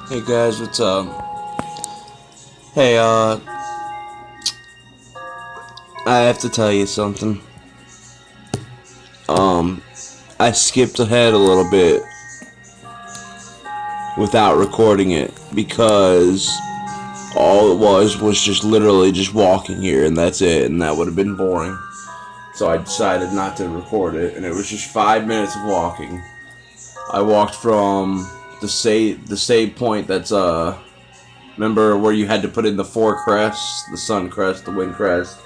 Hey guys, what's up? Hey, I have to tell you something. Um, I skipped ahead a little bit without recording it because all it was just literally just walking here and that's it, and that would have been boring. So I decided not to record it, and it was just 5 minutes of walking. I walked from the save point that's remember where you had to put in the four crests, the sun crest, the wind crest.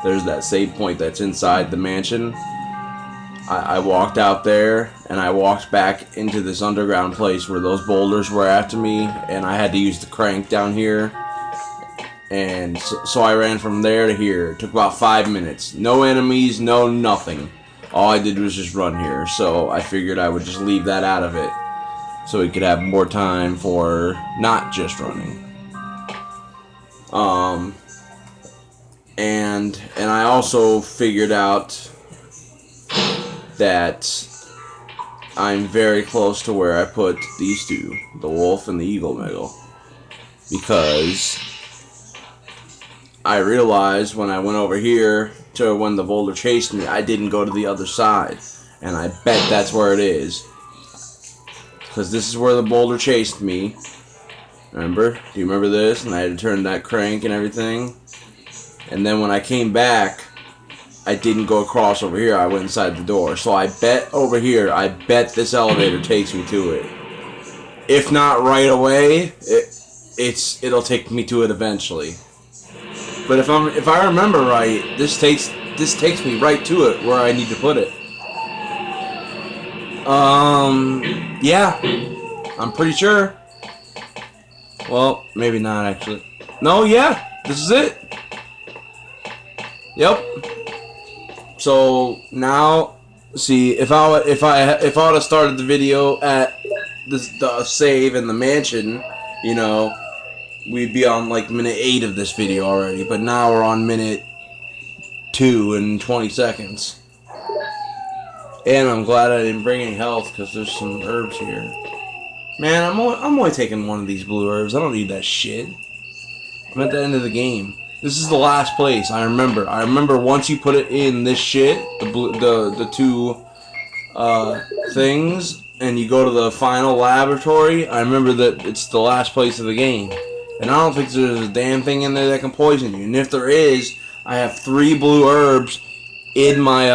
There's that save point that's inside the mansion. I walked out there and I walked back into this underground place where those boulders were after me, and I had to use the crank down here. And so I ran from there to here. It took about 5 minutes. No enemies, no nothing. All I did was just run here. So I figured I would just leave that out of it so we could have more time for not just running. Um, and I also figured out that I'm very close to where I put these two, the wolf and the eagle megal, because I realized when I went over here to when the boulder chased me, I didn't go to the other side, and I bet that's where it is, because this is where the boulder chased me. Remember? Do you remember this? And I had to turn that crank and everything. And then when I came back, I didn't go across over here. I went inside the door. So I bet over here, I bet this elevator takes me to it. If not right away, it'll take me to it eventually. But if I remember right, this takes me right to it where I need to put it. Yeah, I'm pretty sure. Well, maybe not actually. No, yeah, this is it. Yep. So now, see, if I would have started the video at the save in the mansion, you know, we'd be on like minute 8 of this video already. But now we're on minute 2 and 20 seconds. And I'm glad I didn't bring any health because there's some herbs here. Man, I'm only taking one of these blue herbs. I don't need that shit. I'm at the end of the game. This is the last place. I remember once you put it in this shit, the two things, and you go to the final laboratory. I remember that it's the last place of the game, and I don't think there's a damn thing in there that can poison you. And if there is, I have 3 blue herbs in my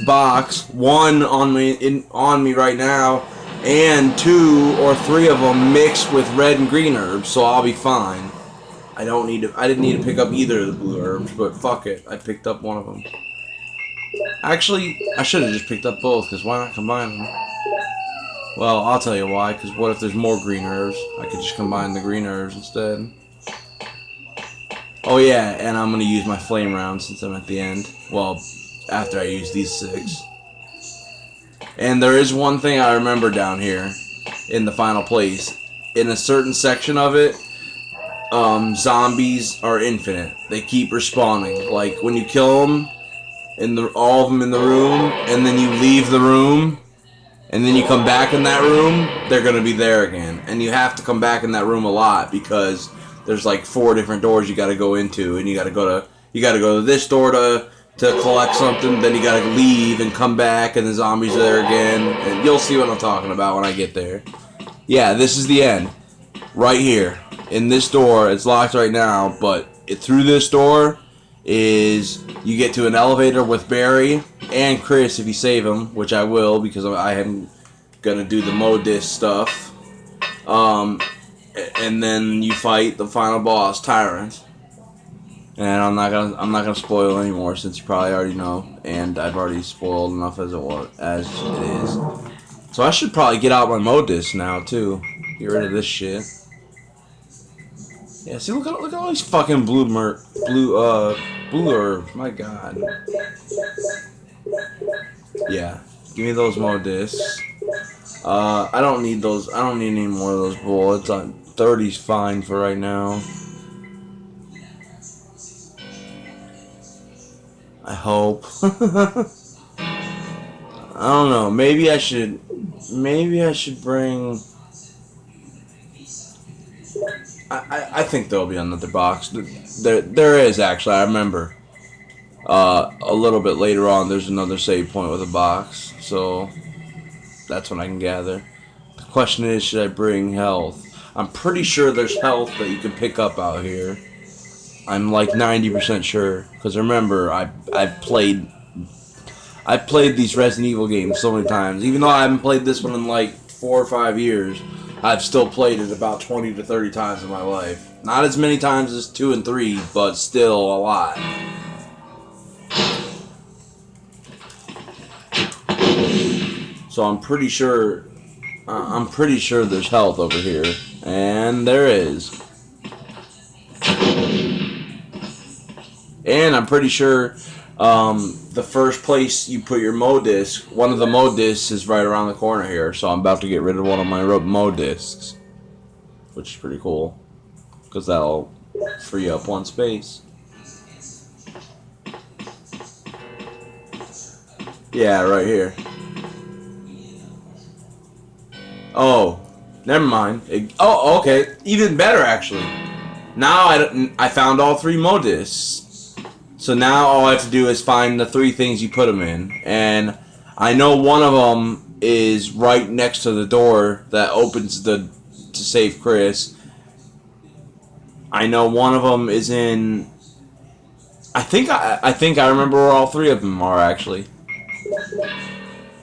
box. One on me right now, and 2 or 3 of them mixed with red and green herbs, so I'll be fine. I didn't need to pick up either of the blue herbs, but fuck it, I picked up one of them. Actually, I should have just picked up both, because why not combine them? Well, I'll tell you why, because what if there's more green herbs? I could just combine the green herbs instead. Oh yeah, and I'm going to use my flame round since I'm at the end. Well, after I use these 6. And there is one thing I remember down here, in the final place. In a certain section of it, zombies are infinite. They keep respawning. Like when you kill them, all of them in the room, and then you leave the room, and then you come back in that room, they're gonna be there again. And you have to come back in that room a lot because there's like 4 different doors you gotta go into, and you gotta go to this door to collect something. Then you gotta leave and come back, and the zombies are there again. And you'll see what I'm talking about when I get there. Yeah, this is the end. Right here. In this door, it's locked right now, but through this door is you get to an elevator with Barry and Chris if you save him, which I will because I am gonna do the Modis stuff. And then you fight the final boss, Tyrant. And I'm not gonna spoil anymore since you probably already know, and I've already spoiled enough as it is. So I should probably get out my Modis now too. Get rid of this shit. Yeah, see, look at all these fucking blue herbs. My God. Yeah, give me those Modis. I don't need those. I don't need any more of those bullets. 30's fine for right now. I hope. I don't know. Maybe I should bring I think there'll be another box. There is actually. I remember. A little bit later on, there's another save point with a box. So that's what I can gather. The question is, should I bring health? I'm pretty sure there's health that you can pick up out here. I'm like 90% sure. Because remember, I've played these Resident Evil games so many times. Even though I haven't played this one in like 4 or 5 years, I've still played it about 20 to 30 times in my life. Not as many times as 2 and 3, but still a lot. So I'm pretty sure there's health over here, and there is. And I'm pretty sure the first place you put your Mo disc, one of the Mo discs is right around the corner here. So I'm about to get rid of one of my Mo discs, which is pretty cool, because that'll free up one space. Yeah, right here. Oh, never mind. Oh, okay. Even better, actually. Now I found all 3 Mo discs. So now all I have to do is find the 3 things you put them in. And I know one of them is right next to the door that opens to save Chris. I know one of them is in... I think I remember where all 3 of them are, actually.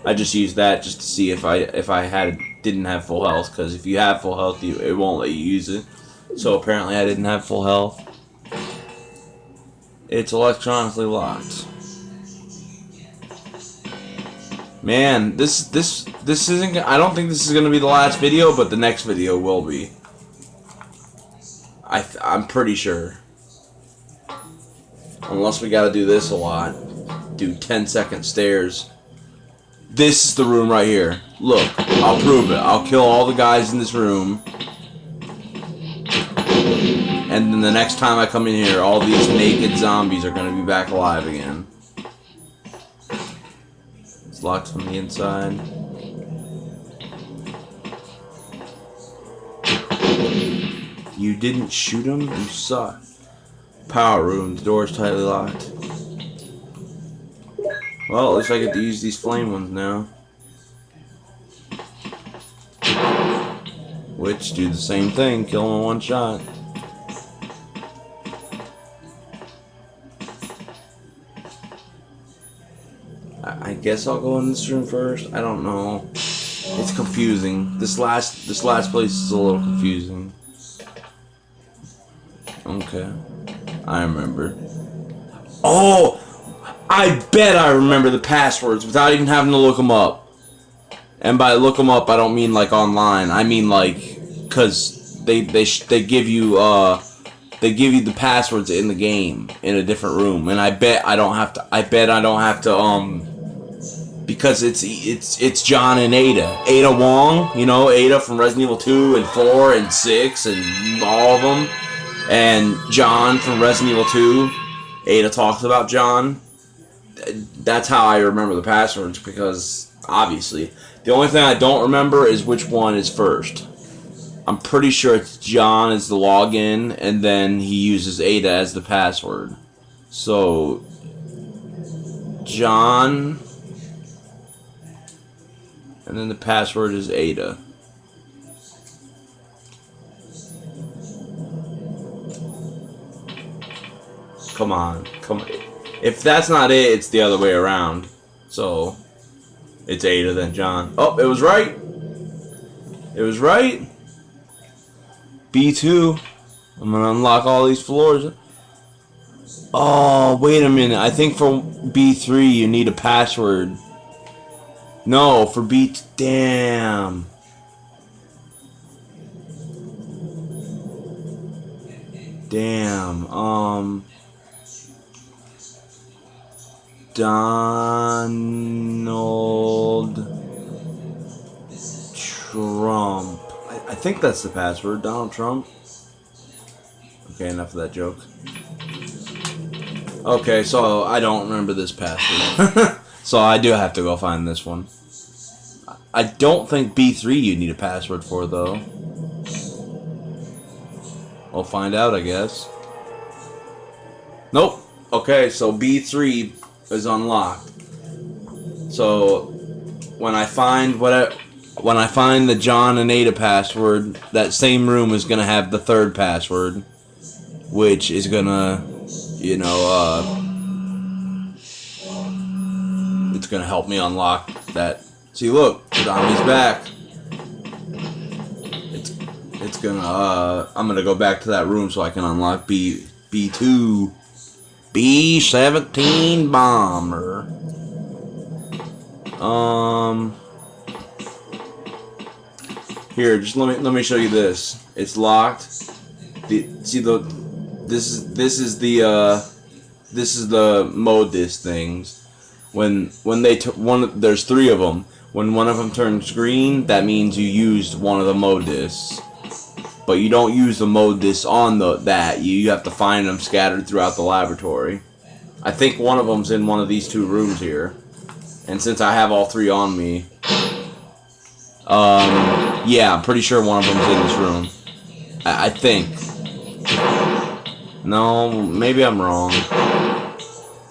I just used that just to see if I didn't have full health, because if you have full health, it won't let you use it. So apparently I didn't have full health. It's electronically locked. Man, this isn't. I don't think this is gonna be the last video, but the next video will be. I'm pretty sure. Unless we gotta do this a lot. Do 10-second stairs. This is the room right here. Look, I'll prove it. I'll kill all the guys in this room. And then the next time I come in here, all these naked zombies are going to be back alive again. It's locked from the inside. You didn't shoot him? You suck. Power room. The door's tightly locked. Well, at least I get to use these flame ones now. Which do the same thing, kill them in one shot. I guess I'll go in this room first. I don't know. It's confusing. This last place is a little confusing. Okay. I remember. Oh! I bet I remember the passwords without even having to look them up. And by look them up, I don't mean like online. I mean like, cause they give you the passwords in the game in a different room. And I bet I don't have to. Because it's John and Ada. Ada Wong, you know, Ada from Resident Evil 2 and 4 and 6 and all of them. And John from Resident Evil 2. Ada talks about John. That's how I remember the passwords, because obviously the only thing I don't remember is which one is first. I'm pretty sure it's John is the login, and then he uses Ada as the password. So John, and then the password is Ada. Come on, come on. If that's not it, it's the other way around. So, it's Ada, then John. Oh, it was right. It was right. B2. I'm going to unlock all these floors. Oh, wait a minute. I think for B3, you need a password. No, for B... Damn. Damn. Donald Trump. I think that's the password. Donald Trump. Okay, enough of that joke. Okay, so I don't remember this password. So I do have to go find this one. I don't think B3 you need a password for, though. We'll find out, I guess. Nope. Okay, so B3 is unlocked. So when I find the John and Ada password, that same room is gonna have the third password, which is gonna, you know, it's gonna help me unlock that. See, look, Zombie's back. It's gonna. I'm gonna go back to that room so I can unlock B2, B-17 bomber. Here, just let me show you this. It's locked. This is the Modis things. When they there's 3 of them. When one of them turns green, that means you used one of the Modis. But you don't use the Modis on that. You have to find them scattered throughout the laboratory. I think one of them's in one of these 2 rooms here. And since I have all 3 on me, yeah, I'm pretty sure one of them's in this room. I think. No, maybe I'm wrong.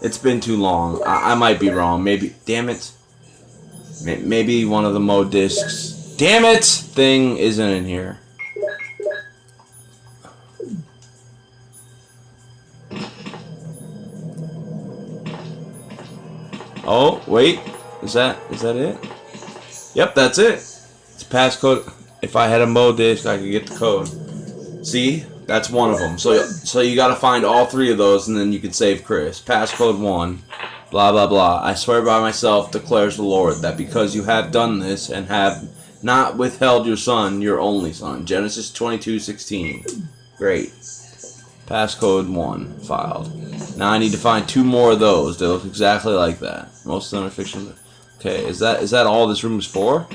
It's been too long. I might be wrong. Maybe. Damn it. Maybe one of the Modiscs. Damn it! Thing isn't in here. Oh, wait. Is that it? Yep, that's it. It's passcode. If I had a Modisc, I could get the code. See? That's one of them. So you gotta find all 3 of those, and then you can save Chris. Passcode 1. Blah, blah, blah. I swear by myself, declares the Lord, that because you have done this, and have not withheld your son, your only son. Genesis 22:16. Great. Passcode 1. Filed. Now I need to find 2 more of those. They look exactly like that. Most of them are fiction. Okay, is that all this room is for?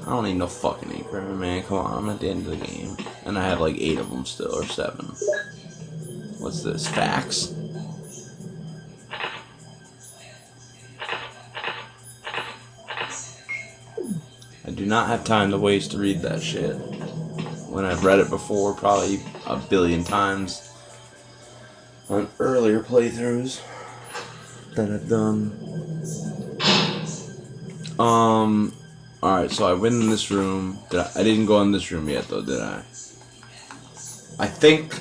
I don't need no fucking ink ribbon, man. Come on, I'm at the end of the game. And I have like 8 of them still, or 7. What's this? Fax? I do not have time to waste to read that shit. When I've read it before, probably a billion times on earlier playthroughs that I've done. Alright, so I went in this room. I didn't go in this room yet, though, did I? I think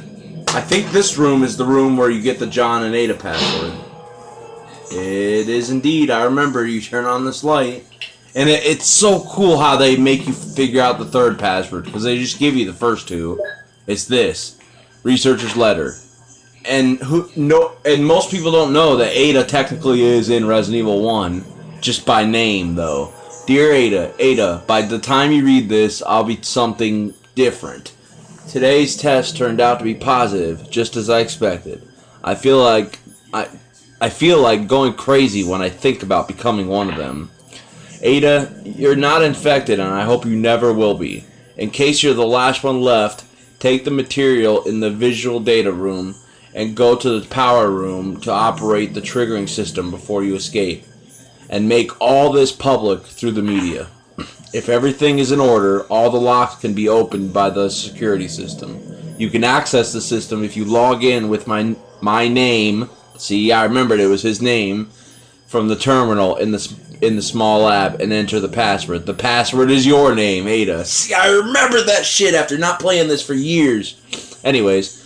this room is the room where you get the John and Ada password. It is indeed. I remember. You turn on this light. And it's so cool how they make you figure out the third password, because they just give you the first 2. It's this. Researcher's letter. And most people don't know that Ada technically is in Resident Evil 1, just by name, though. Dear Ada, by the time you read this, I'll be something different. Today's test turned out to be positive, just as I expected. I feel like going crazy when I think about becoming one of them. Ada, you're not infected, and I hope you never will be. In case you're the last one left, take the material in the visual data room and go to the power room to operate the triggering system before you escape. And make all this public through the media. If everything is in order, all the locks can be opened by the security system. You can access the system if you log in with my name. See, I remembered it was his name from the terminal in the small lab and enter the password. The password is your name, Ada. See, I remember that shit after not playing this for years. Anyways,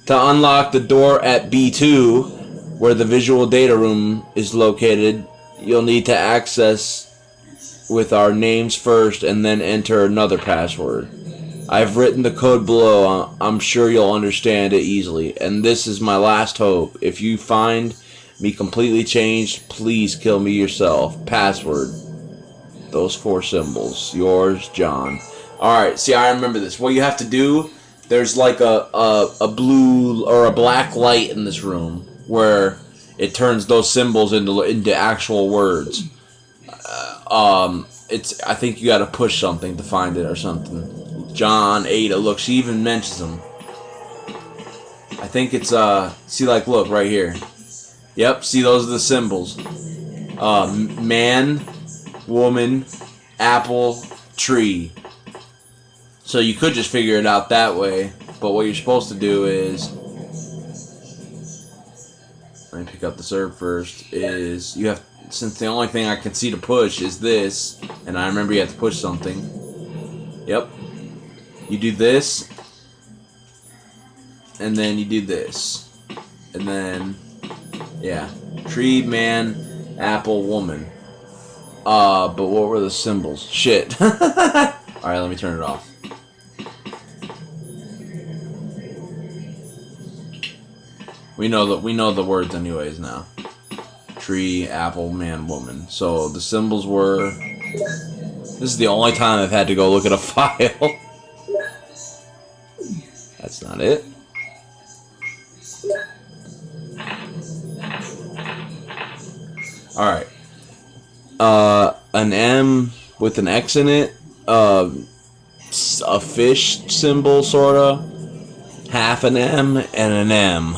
to unlock the door at B2, where the visual data room is located, you'll need to access with our names first and then enter another password. I've written the code below. I'm sure you'll understand it easily. And this is my last hope. If you find me completely changed, please kill me yourself. Password. Those 4 symbols. Yours, John. Alright, see, I remember this. What you have to do, there's like a blue or a black light in this room where it turns those symbols into actual words. I think you gotta push something to find it or something. John, Ada, look, she even mentions them. I think it's, see, like, look, right here. Yep, see, those are the symbols. Man, woman, apple, tree. So you could just figure it out that way. But what you're supposed to do is, let me pick up the serve first, is you have, since the only thing I can see to push is this, and I remember you have to push something. Yep. You do this, and then you do this. And then, yeah. Tree, man, apple, woman. But what were the symbols? Shit. Alright, let me turn it off. We know the words anyways now. Tree, apple, man, woman. So the symbols were... This is the only time I've had to go look at a file. That's not it. Alright. An M with an X in it. A fish symbol, sorta. Half an M and an M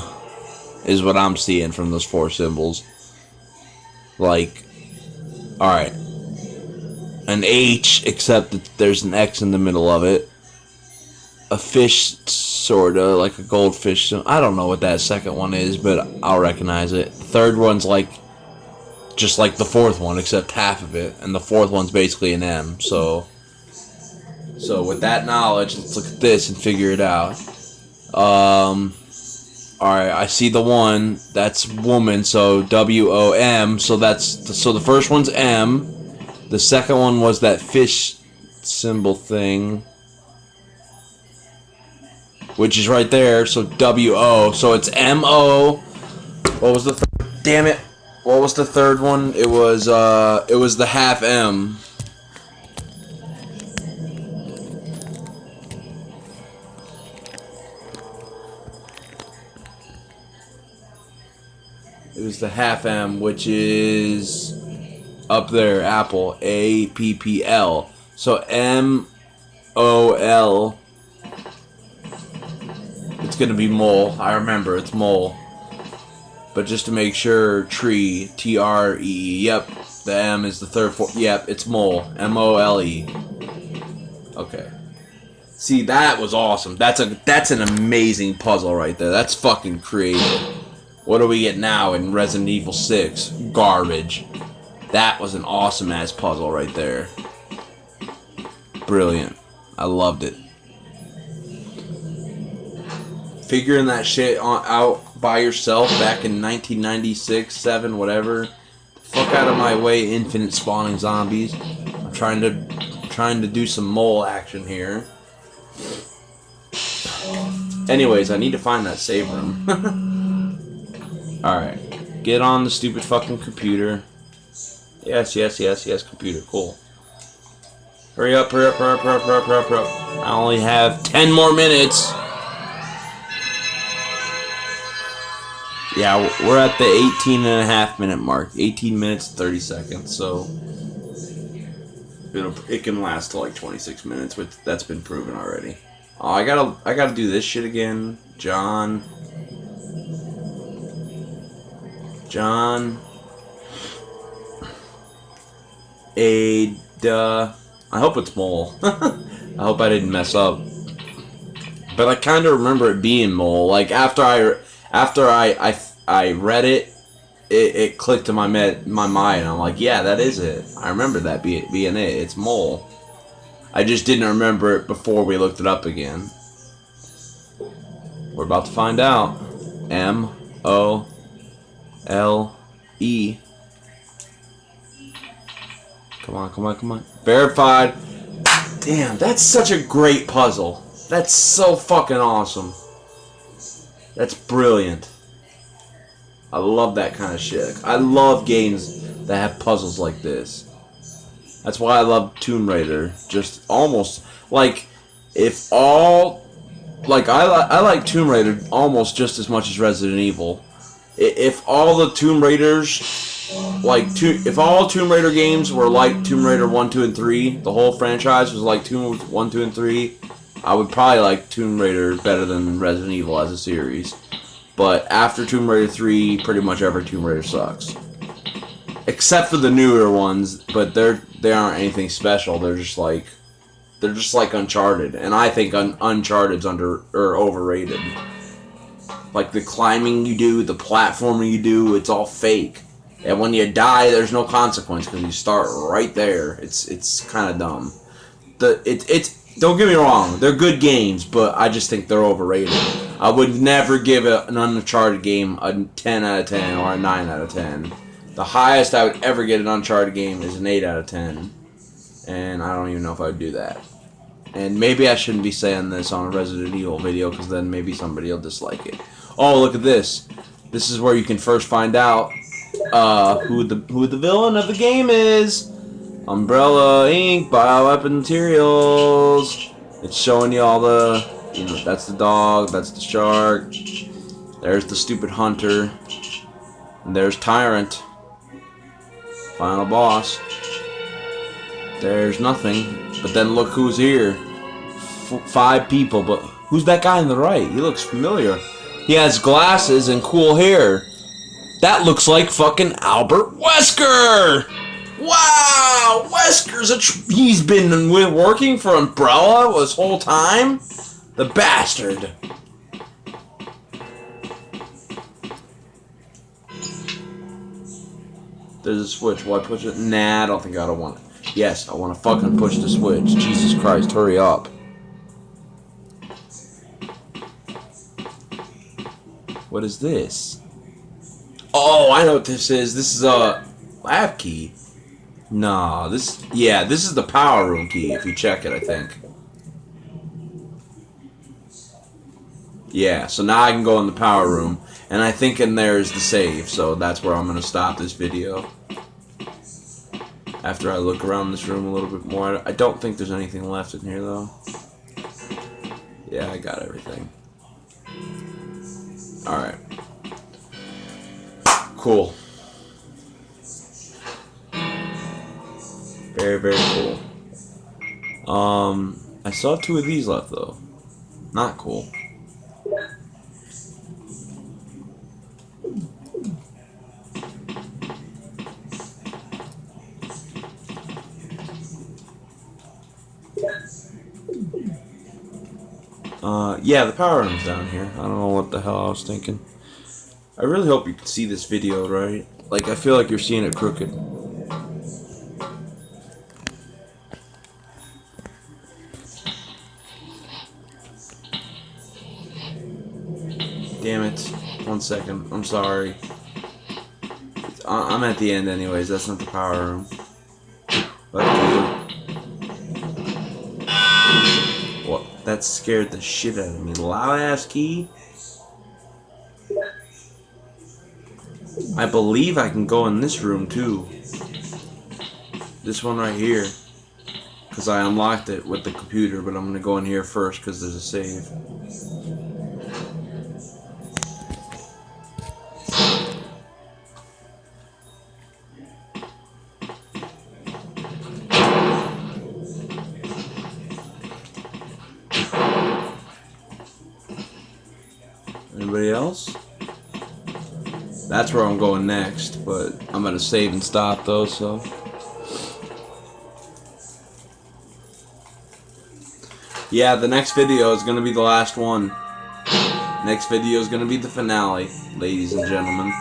is what I'm seeing from those 4 symbols. Like, alright. An H, except that there's an X in the middle of it. A fish, sorta, like a goldfish. I don't know what that second one is, but I'll recognize it. The third one's like, just like the fourth one, except half of it. And the fourth one's basically an M, so with that knowledge, let's look at this and figure it out. Alright, I see the one, that's woman, so W-O-M, so the first one's M, the second one was that fish symbol thing, which is right there, so W-O, so it's M-O, what was the damn it, what was the third one? It was the half M. It was the half M, which is up there, apple, A-P-P-L. So M-O-L, it's going to be mole. I remember, it's mole. But just to make sure, tree, T-R-E-E, yep, the M is the third, yep, it's mole, M-O-L-E. Okay. See, that was awesome. That's an amazing puzzle right there. That's fucking creative. What do we get now in Resident Evil 6? Garbage. That was an awesome-ass puzzle right there. Brilliant. I loved it. Figuring that shit out by yourself back in 1996, 7, whatever. Fuck out of my way, infinite spawning zombies. I'm trying to do some mole action here. Anyways, I need to find that save room. Alright, get on the stupid fucking computer. Yes, computer, cool. Hurry up. I only have 10 more minutes. Yeah, we're at the 18.5 minute mark. 18 minutes, 30 seconds, so it can last till like 26 minutes, which that's been proven already. Oh, I gotta do this shit again. John. Ada. I hope it's mole. I hope I didn't mess up. But I kind of remember it being mole. Like after I read it, it clicked in my mind. I'm like, yeah, that is it. I remember that being it. It's mole. I just didn't remember it before we looked it up again. We're about to find out. M-O-L-E. Come on. Verified. Damn, that's such a great puzzle. That's so fucking awesome. That's brilliant. I love that kind of shit. I love games that have puzzles like this. That's why I love Tomb Raider. Just almost like if all like I like Tomb Raider almost just as much as Resident Evil. If all the Tomb Raiders if all Tomb Raider games were like Tomb Raider 1, 2, and 3, the whole franchise was like Tomb 1, 2, and 3, I would probably like Tomb Raider better than Resident Evil as a series. But after Tomb Raider 3, pretty much every Tomb Raider sucks. Except for the newer ones, but they're they aren't anything special. They're just like Uncharted, and I think Uncharted's overrated. Like the climbing you do, the platforming you do, it's all fake. And when you die, there's no consequence because you start right there. It's kind of dumb. Don't get me wrong, they're good games, but I just think they're overrated. I would never give an Uncharted game a 10 out of 10 or a 9 out of 10. The highest I would ever get an Uncharted game is an 8 out of 10. And I don't even know if I would do that. And maybe I shouldn't be saying this on a Resident Evil video, because then maybe somebody will dislike it. Oh, look at this. This is where you can first find out who the villain of the game is. Umbrella Inc. Bioweapon Materials. It's showing you all the, that's the dog, that's the shark. There's the stupid hunter. And there's Tyrant. Final boss. There's nothing. But then look who's here. 5 people, but who's that guy on the right? He looks familiar. He has glasses and cool hair. That looks like fucking Albert Wesker! Wow! Wesker's he's been working for Umbrella this whole time? The bastard. There's a switch. Will I push it? Nah, I don't think I want it. Yes, I want to fucking push the switch. Jesus Christ, hurry up. What is this? Oh, I know what this is. This is a lab key. No, this is the power room key, if you check it, I think. Yeah, so now I can go in the power room, and I think in there is the save, so that's where I'm going to stop this video. After I look around this room a little bit more. I don't think there's anything left in here, though. Yeah, I got everything. Alright. Cool. Very, very cool. I saw 2 of these left, though. Not cool. Yeah, the power room's down here. I don't know what the hell I was thinking. I really hope you can see this video, right? Like, I feel like you're seeing it crooked. Damn it. 1 second. I'm sorry. I'm at the end anyways. That's not the power room. What? That scared the shit out of me. Loud ass key? I believe I can go in this room too. This one right here. Because I unlocked it with the computer, but I'm going to go in here first because there's a save. Anybody else? That's where I'm going next, but I'm gonna save and stop though, so. Yeah, the next video is gonna be the last one. Next video is gonna be the finale, ladies and gentlemen.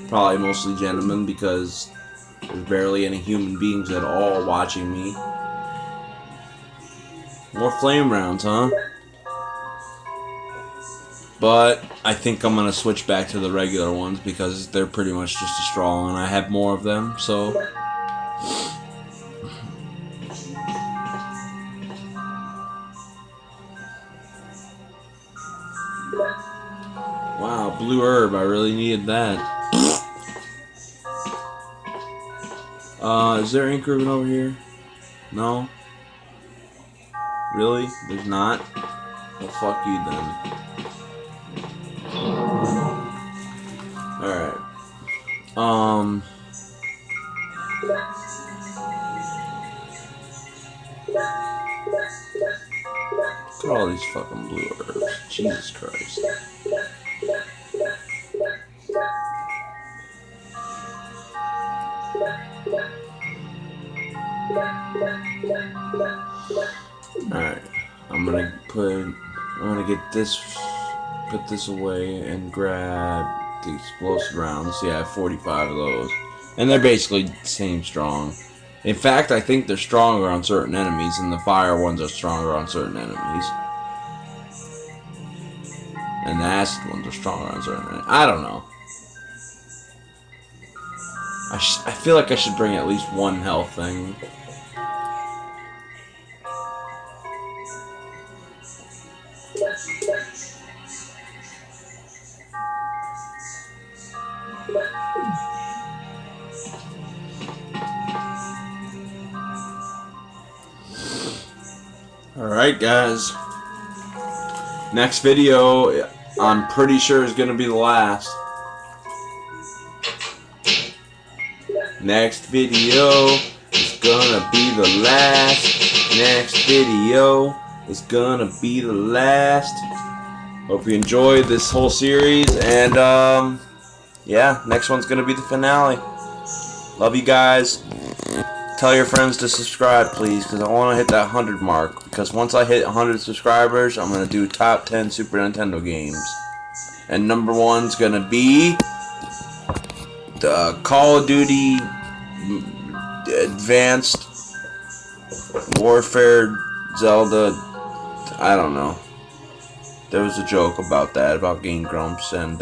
Probably mostly gentlemen because there's barely any human beings at all watching me. More flame rounds, huh? But I think I'm gonna switch back to the regular ones because they're pretty much just as strong and I have more of them, so. Wow, blue herb, I really needed that. Is there ink ribbon over here? No? Really? There's not? Well, fuck you then. Alright. Look at all these fucking blue herbs. Jesus Christ. Alright, I'm gonna get this, put this away and grab the explosive rounds. Yeah, I have 45 of those. And they're basically the same strong. In fact, I think they're stronger on certain enemies, and the fire ones are stronger on certain enemies. And the acid ones are stronger on certain enemies. I don't know. I feel like I should bring at least one health thing. Alright, guys. Next video, I'm pretty sure is going to be the last. Next video is gonna be the last. Next video is gonna be the last. Hope you enjoyed this whole series, and yeah, next one's gonna be the finale. Love you guys. Tell your friends to subscribe, please, because I want to hit that 100 mark. Because once I hit 100 subscribers, I'm gonna do top 10 Super Nintendo games, and number one's gonna be the Call of Duty Advanced Warfare Zelda. I don't know. There was a joke about that, about Game Grumps, and